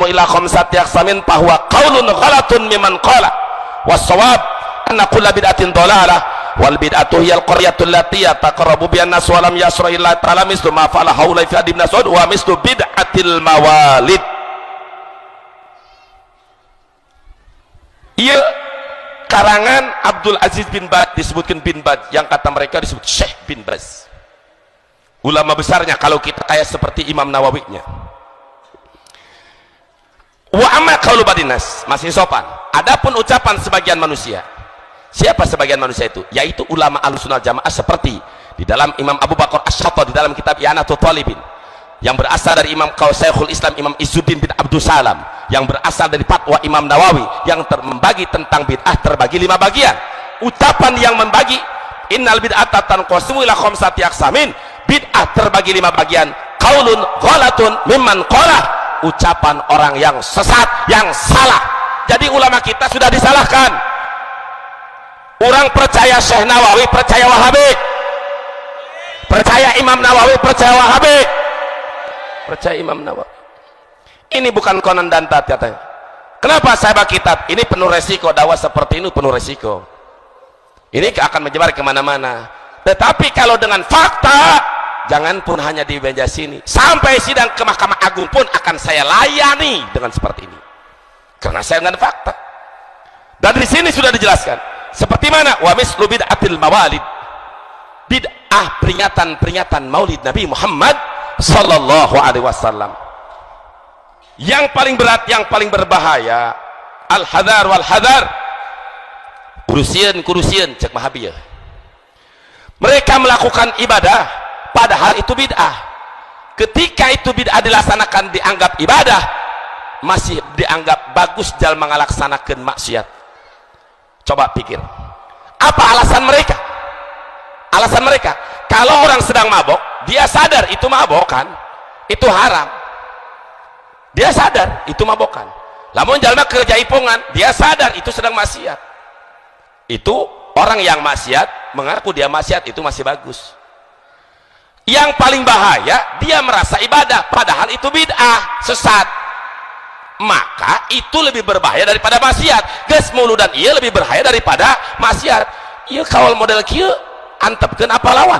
ila khamsati aqsamin fahuwa qaulun ghalatun mimman qala was-shawab anna kulla bid'atin dhalalah wal bid'atu hiya al-qaryatu allati yataqarrabu biha an-nas wa lam yasra illa ta'ala mislu ma fa'ala haula fi ibn Mas'ud wa mislu bid'atil mawalid. Ieu karangan Abdul Aziz bin Baz, disebutkan bin Baz, yang kata mereka disebut Syekh bin Baz, ulama besarnya kalau kita kayak seperti Imam Nawawinya. Wa amma qaulu badinas, masih sopan. Adapun ucapan sebagian manusia. Siapa sebagian manusia itu? Yaitu ulama Ahlussunnah Jamaah seperti di dalam Imam Abu Bakar Asy-Syattari di dalam kitab I'anatul Talibin, yang berasal dari Imam Syekhul Islam Imam Izzuddin bin Abdul Salam, yang berasal dari fatwa Imam Nawawi, yang membagi tentang bid'ah terbagi 5 bagian. Ucapan yang membagi innal bid'ata tanqasimu ila khamsati aqsamin, bid'ah terbagi 5 bagian. Qaulun ghalatun mimman qala, ucapan orang yang sesat, yang salah. Jadi ulama kita sudah disalahkan. Orang percaya Syekh Nawawi, percaya Wahabi. Percaya Imam Nawawi, percaya Wahabi. Percaya Imam Nawawi. Ini bukan konon dan tat katanya. Kenapa sahabat kitab? Ini penuh resiko, dakwah seperti ini penuh resiko. Ini akan menyebar kemana-mana. Tetapi kalau dengan fakta, jangan pun hanya di meja sini, sampai sidang ke Mahkamah Agung pun akan saya layani dengan seperti ini. Karena saya dengan fakta. Dan di sini sudah dijelaskan. Seperti mana? Wa mislu bid'atil mawalid, bid'ah peringatan maulid Nabi Muhammad sallallahu alaihi wasallam. Yang paling berat, yang paling berbahaya, al-hadar wal hadar, kurusian cek mahabiyah. Mereka melakukan ibadah padahal itu bid'ah. Ketika itu bid'ah dilaksanakan dianggap ibadah, masih dianggap bagus dalam melaksanakan maksiat. Coba pikir, apa alasan mereka? Alasan mereka, kalau orang sedang mabok, dia sadar itu mabokan, itu haram. Dia sadar itu mabokan. Lamun jalma kerja ipungan, dia sadar itu sedang maksiat. Itu orang yang maksiat mengaku dia maksiat, itu masih bagus. Yang paling bahaya, dia merasa ibadah padahal itu bid'ah, sesat. Maka itu lebih berbahaya daripada maksiat. Geus muludan ieu lebih berbahaya daripada maksiat. Ieu kawal model kieu antepkeun apa lawan?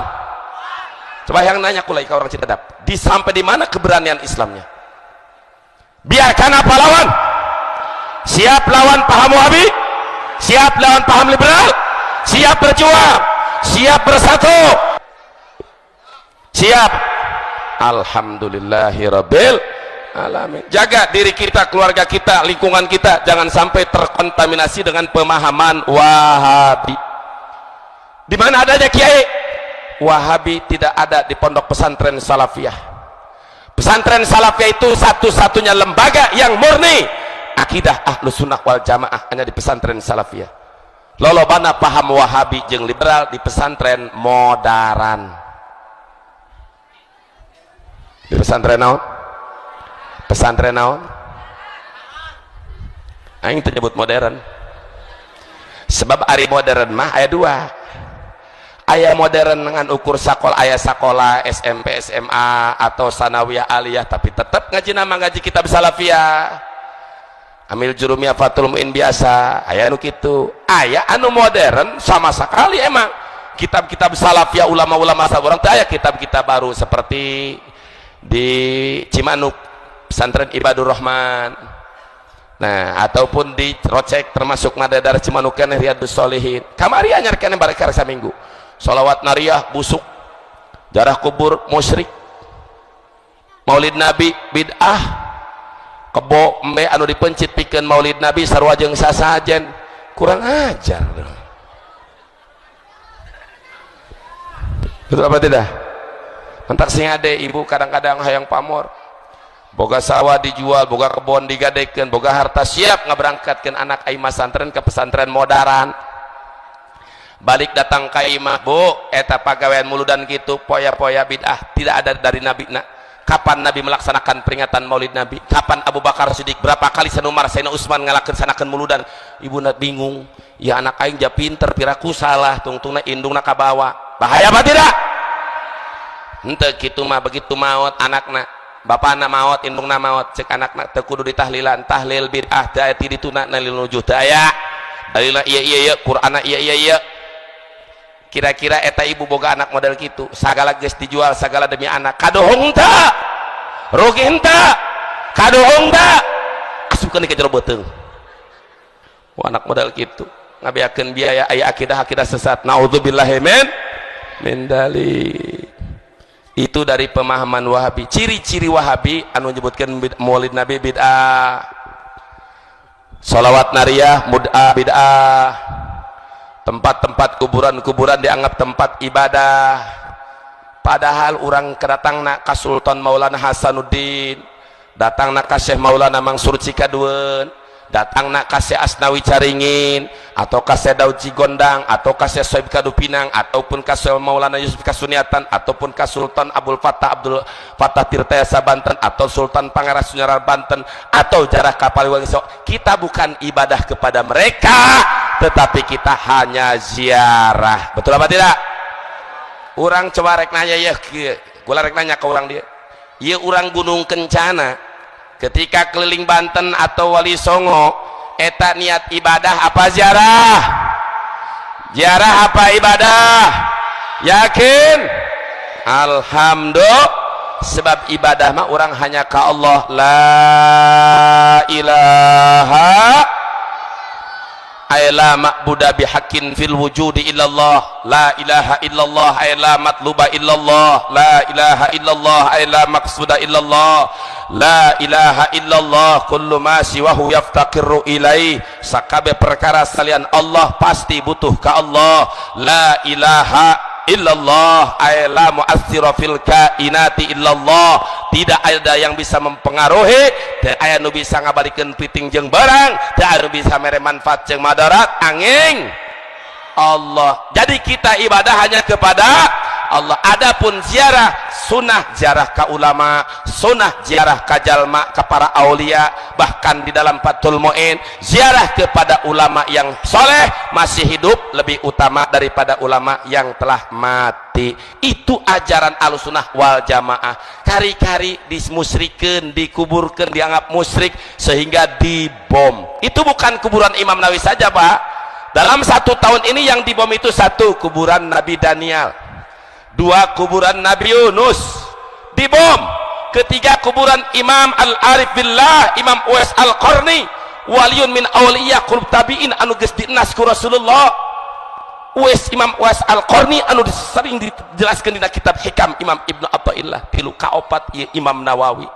Coba yang nanya kulai ka orang Cidadap, di sampai di mana keberanian Islamnya? Biarkan apa lawan? Siap lawan paham Wahabi? Siap lawan paham liberal? Siap berjuang? Siap bersatu? Siap. Alhamdulillahirabbil alamin. Jaga diri kita, keluarga kita, lingkungan kita, jangan sampai terkontaminasi dengan pemahaman Wahabi. Di mana adanya kiai Wahabi? Tidak ada di pondok pesantren Salafiyah. Pesantren Salafiyah itu satu-satunya lembaga yang murni akidah Ahlus Sunnah wal Jamaah hanya di pesantren Salafiyah. Lolobana paham Wahabi jeung liberal di pesantren modern. Di pesantren naon? Pesantren naon? Aing teu nyebut modern. Sebab ari modern mah aya 2. Aya modern dengan ukur sakola, aya sakola SMP, SMA atau sanawiyah aliyah, tapi tetap ngaji nama ngaji kitab salafiyah. Amil jurumiyah fatul muin biasa, aya anu kitu. Aya anu modern sama sekali emang. Kitab-kitab salafiyah ulama-ulama saborang teh aya kitab-kitab baru seperti di Cimanuk pesantren Ibadur Rahman, nah ataupun di Rocek termasuk Madadar Cimanukan Riyadus Sholihin. Kamari anyarkan bareka saminggu sholawat nariyah busuk, jarah kubur musyrik, maulid nabi bid'ah, kebo embe anu dipencit pikeun maulid nabi sarua jeung sasajen, kurang ajar. Betul apa tidak? Mentak sing ade ibu kadang-kadang hayang pamor, boga sawah dijual, boga kebon digadekeun, boga harta siap ngaberangkatkeun anak ai masantren ke pesantren modern. Balik datang ka imah, bu eta pagawean muludan kitu poya-poya bid'ah, tidak ada dari nabi. Kapan nabi melaksanakan peringatan maulid nabi? Kapan Abu Bakar Siddiq? Berapa kali Sanumar Sayyidina Utsman ngalakeun sanakeun muludan? Ibuna bingung, ya anak aing ja pinter piraku salah, tungtungna indungna kabawa. Bahaya apa tidak? Henteu kitu mah begitu maot anakna bapak anak maut indung na maut cek anak nak tekudu ditahlilan tahlil bid'ah da'ati dituna nalil nujuh daya dalilna iya Qur'ana iya kira-kira eta ibu boga anak model gitu sagala geus dijual sagala demi anak kadohong teu rugi henteu kadohong teu asupkeun ke jero beuteung anak model gitu ngabiakeun biaya aya akidah sesat naudzubillahi min dalik. Itu dari pemahaman Wahabi. Ciri-ciri Wahabi anu menyebutkan maulid Nabi bid'ah, sholawat nariyah bid'ah, tempat-tempat kuburan dianggap tempat ibadah, padahal orang kedatang nak ka Sultan Maulana Hasanuddin, datang nak ka Syekh Maulana Mansur Cikaduen, datang nak ka Syekh Asnawi Caringin, atau ka Syekh Daud Cigondang, atau ka Syekh Soib Kadupinan, ataupun ka Syekh Maulana Yusuf Kasuniatan, ataupun ka Sultan Abdul Fattah Tirtayasa Banten, atau Sultan Pangeran Sunyarar Banten, atau Jarah Kapaliwangi. Kita bukan ibadah kepada mereka, tetapi kita hanya ziarah. Betul apa tidak? Orang coba rek nanya ya, gua rek nanya ke orang dia. Iya orang Gunung Kencana, ketika keliling Banten atau Wali Songo, eta niat ibadah apa ziarah? Ziarah apa ibadah? Yakin? Alhamdulillah. Sebab ibadah mah orang hanya ka Allah. La ilaha la ma'buda bihaqqin fil wujudi illallah. La ilaha illallah ay la matluba illallah. La ilaha illallah ay la maqsuda illallah. La ilaha illallah kullu ma siwahu yaftaqiru ilaih. Sakabe perkara salian Allah pasti butuh ka Allah. La ilaha illallah ay la mu'athira fil kainati illallah. Tidak ada yang bisa mempengaruhi, teu aya nu bisa ngabalikeun piting jeung barang, teu aya nu bisa mere manfaat jeung madarat angin Allah. Jadi kita ibadah hanya kepada Allah. Adapun ziarah sunnah ziarah ka ulama, sunnah ziarah ka jalma, ka para aulia, bahkan di dalam Fathul Mu'in ziarah kepada ulama yang soleh masih hidup lebih utama daripada ulama yang telah mati. Itu ajaran Ahlussunnah wal Jamaah. Kari-kari dimusyrikeun, dikuburkeun, dianggap musyrik sehingga dibom. Itu bukan kuburan Imam Nawawi saja, Pak. Dalam 1 tahun ini yang dibom itu 1 kuburan Nabi Daniel, 2 kuburan Nabi Yunus dibom, 3 kuburan Imam Al-Arif Billah, Imam Uwais Al-Qarni, waliyun min awliya qulub tabi'in anu geus dinas ku Rasulullah. Imam Uwais Al-Qarni anu sering dijelaskan dina kitab Hikam Imam Ibnu Athaillah 3/4 ieu Imam Nawawi.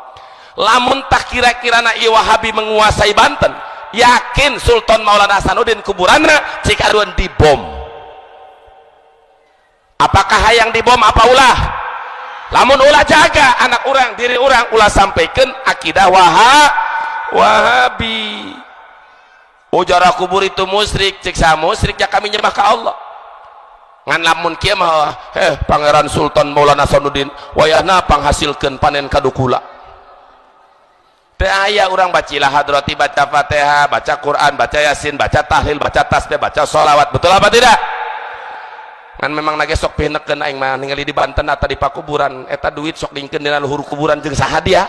Lamun tak kira-kirana ieu Wahabi menguasai Banten, yakin Sultan Maulana Hasanuddin kuburanna Cikaduen dibom. Apakah hayang dibom apa ulah? Lamun ulah jaga anak orang, diri orang, ulah sampaikan akidah Wahabi. Ujarah kubur itu musyrik, cek sa musyrik ya kami nyembah ka Allah. Ngan lamun kieu mah Pangeran Sultan Maulana Hasanuddin wayahna panghasilkeun panen kadukula. Teu aya urang bacilah hadrati, baca Fatihah, baca Quran, baca Yasin, baca tahlil, baca tasbih, baca sholawat. Betul apa tidak? Kan memang nage sok pinekeun aing mah ningali di Banten atau di pakuburan eta duit sok dingkeun dina luhur kuburan jeung sahadiah.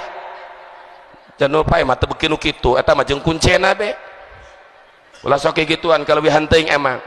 Jangan lupa mah teu beuki nu kitu eta mah jeung kuncena be. Ulah sok gituan kalau lebih henteu emang.